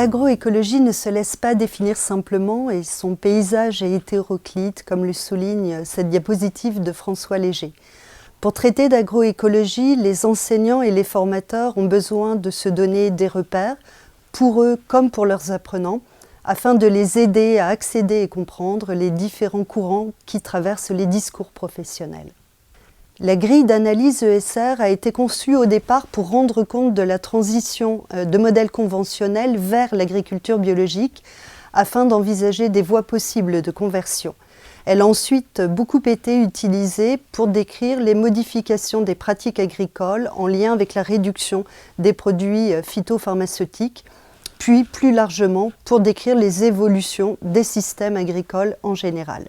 L'agroécologie ne se laisse pas définir simplement et son paysage est hétéroclite, comme le souligne cette diapositive de François Léger. Pour traiter d'agroécologie, les enseignants et les formateurs ont besoin de se donner des repères, pour eux comme pour leurs apprenants, afin de les aider à accéder et comprendre les différents courants qui traversent les discours professionnels. La grille d'analyse ESR a été conçue au départ pour rendre compte de la transition de modèles conventionnels vers l'agriculture biologique afin d'envisager des voies possibles de conversion. Elle a ensuite beaucoup été utilisée pour décrire les modifications des pratiques agricoles en lien avec la réduction des produits phytopharmaceutiques, puis plus largement pour décrire les évolutions des systèmes agricoles en général.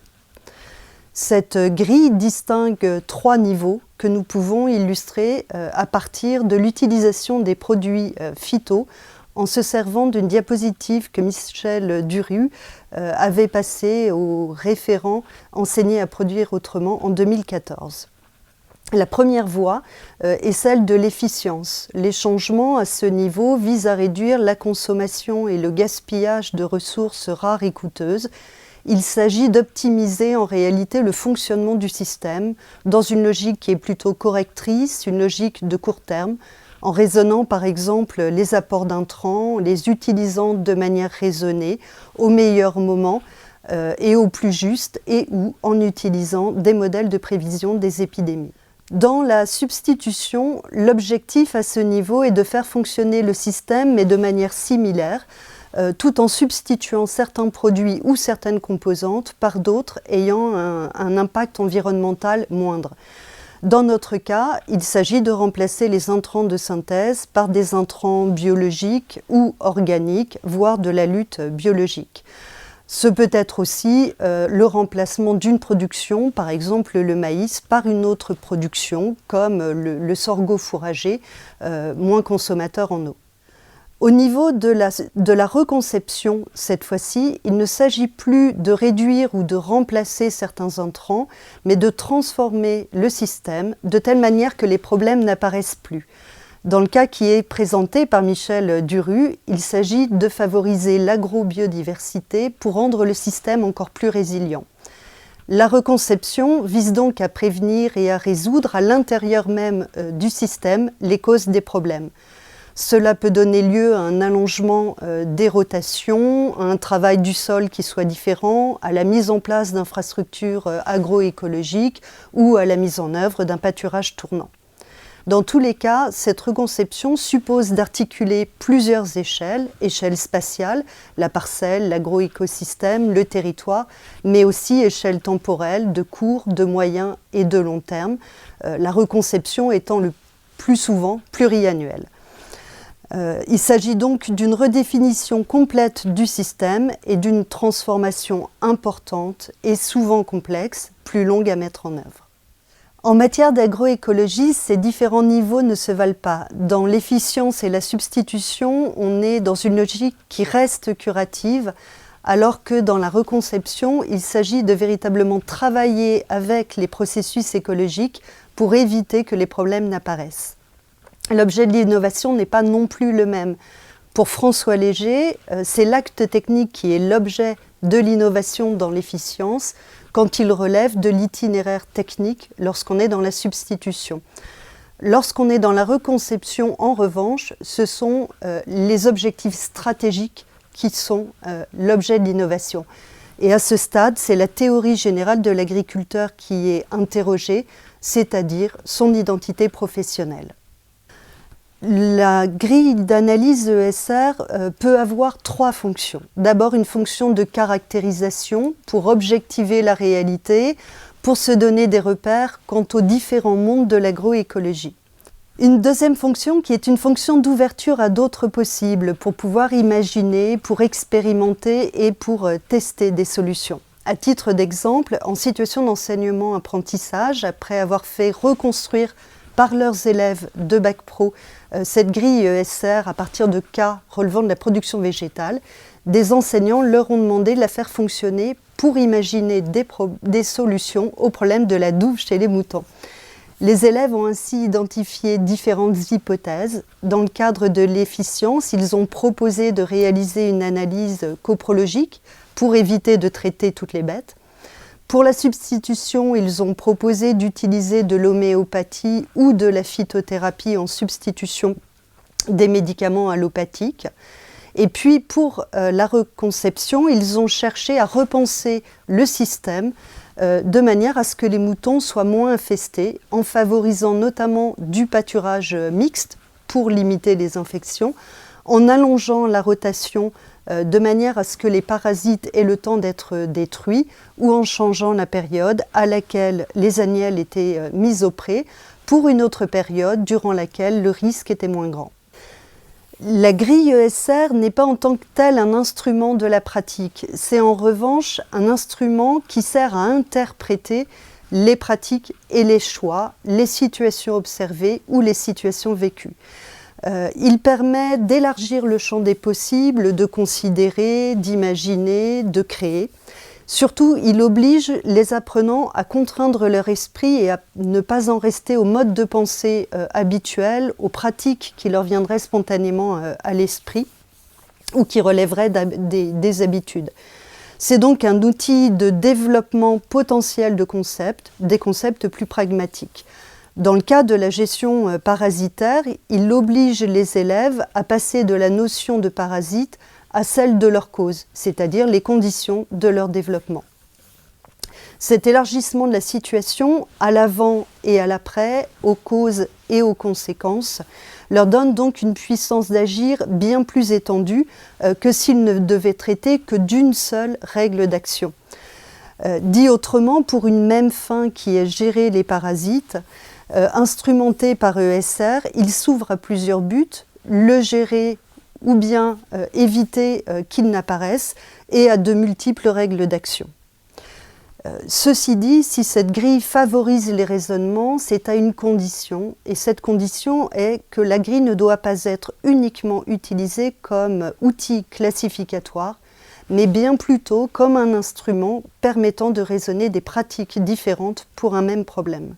Cette grille distingue 3 niveaux que nous pouvons illustrer à partir de l'utilisation des produits phyto en se servant d'une diapositive que Michel Duru avait passée aux référents enseignés à produire autrement en 2014. La première voie est celle de l'efficience. Les changements à ce niveau visent à réduire la consommation et le gaspillage de ressources rares et coûteuses. Il s'agit d'optimiser en réalité le fonctionnement du système dans une logique qui est plutôt correctrice, une logique de court terme, en raisonnant par exemple les apports d'intrants, les utilisant de manière raisonnée, au meilleur moment et au plus juste, et ou en utilisant des modèles de prévision des épidémies. Dans la substitution, l'objectif à ce niveau est de faire fonctionner le système, mais de manière similaire, tout en substituant certains produits ou certaines composantes par d'autres ayant un impact environnemental moindre. Dans notre cas, il s'agit de remplacer les intrants de synthèse par des intrants biologiques ou organiques, voire de la lutte biologique. Ce peut être aussi le remplacement d'une production, par exemple le maïs, par une autre production, comme le sorgho fourrager, moins consommateur en eau. Au niveau de la reconception, cette fois-ci, il ne s'agit plus de réduire ou de remplacer certains intrants, mais de transformer le système de telle manière que les problèmes n'apparaissent plus. Dans le cas qui est présenté par Michel Duru, il s'agit de favoriser l'agrobiodiversité pour rendre le système encore plus résilient. La reconception vise donc à prévenir et à résoudre à l'intérieur même du système les causes des problèmes. Cela peut donner lieu à un allongement des rotations, à un travail du sol qui soit différent, à la mise en place d'infrastructures agroécologiques ou à la mise en œuvre d'un pâturage tournant. Dans tous les cas, cette reconception suppose d'articuler plusieurs échelles, échelle spatiale, la parcelle, l'agroécosystème, le territoire, mais aussi échelle temporelle, de court, de moyen et de long terme, la reconception étant le plus souvent pluriannuelle. Il s'agit donc d'une redéfinition complète du système et d'une transformation importante et souvent complexe, plus longue à mettre en œuvre. En matière d'agroécologie, ces différents niveaux ne se valent pas. Dans l'efficience et la substitution, on est dans une logique qui reste curative, alors que dans la reconception, il s'agit de véritablement travailler avec les processus écologiques pour éviter que les problèmes n'apparaissent. L'objet de l'innovation n'est pas non plus le même. Pour François Léger, c'est l'acte technique qui est l'objet de l'innovation dans l'efficience quand il relève de l'itinéraire technique lorsqu'on est dans la substitution. Lorsqu'on est dans la reconception, en revanche, ce sont les objectifs stratégiques qui sont l'objet de l'innovation. Et à ce stade, c'est la théorie générale de l'agriculteur qui est interrogée, c'est-à-dire son identité professionnelle. La grille d'analyse ESR peut avoir 3 fonctions. D'abord, une fonction de caractérisation pour objectiver la réalité, pour se donner des repères quant aux différents mondes de l'agroécologie. Une deuxième fonction qui est une fonction d'ouverture à d'autres possibles pour pouvoir imaginer, pour expérimenter et pour tester des solutions. À titre d'exemple, en situation d'enseignement-apprentissage, après avoir fait reconstruire par leurs élèves de Bac Pro cette grille ESR à partir de cas relevant de la production végétale, des enseignants leur ont demandé de la faire fonctionner pour imaginer des solutions au problème de la douve chez les moutons. Les élèves ont ainsi identifié différentes hypothèses. Dans le cadre de l'efficience, ils ont proposé de réaliser une analyse coprologique pour éviter de traiter toutes les bêtes. Pour la substitution, ils ont proposé d'utiliser de l'homéopathie ou de la phytothérapie en substitution des médicaments allopathiques. Et puis pour la reconception, ils ont cherché à repenser le système de manière à ce que les moutons soient moins infestés, en favorisant notamment du pâturage mixte pour limiter les infections, en allongeant la rotation de manière à ce que les parasites aient le temps d'être détruits, ou en changeant la période à laquelle les agnelles étaient mises au pré pour une autre période durant laquelle le risque était moins grand. La grille ESR n'est pas en tant que telle un instrument de la pratique, c'est en revanche un instrument qui sert à interpréter les pratiques et les choix, les situations observées ou les situations vécues. Il permet d'élargir le champ des possibles, de considérer, d'imaginer, de créer. Surtout, il oblige les apprenants à contraindre leur esprit et à ne pas en rester au mode de pensée habituel, aux pratiques qui leur viendraient spontanément à l'esprit ou qui relèveraient des habitudes. C'est donc un outil de développement potentiel de concepts, des concepts plus pragmatiques. Dans le cas de la gestion parasitaire, il oblige les élèves à passer de la notion de parasite à celle de leur cause, c'est-à-dire les conditions de leur développement. Cet élargissement de la situation, à l'avant et à l'après, aux causes et aux conséquences, leur donne donc une puissance d'agir bien plus étendue que s'ils ne devaient traiter que d'une seule règle d'action. Dit autrement, pour une même fin qui est gérer les parasites, instrumenté par ESR, il s'ouvre à plusieurs buts, le gérer ou bien éviter qu'ils n'apparaissent, et à de multiples règles d'action. Ceci dit, si cette grille favorise les raisonnements, c'est à une condition, et cette condition est que la grille ne doit pas être uniquement utilisée comme outil classificatoire, mais bien plutôt comme un instrument permettant de raisonner des pratiques différentes pour un même problème.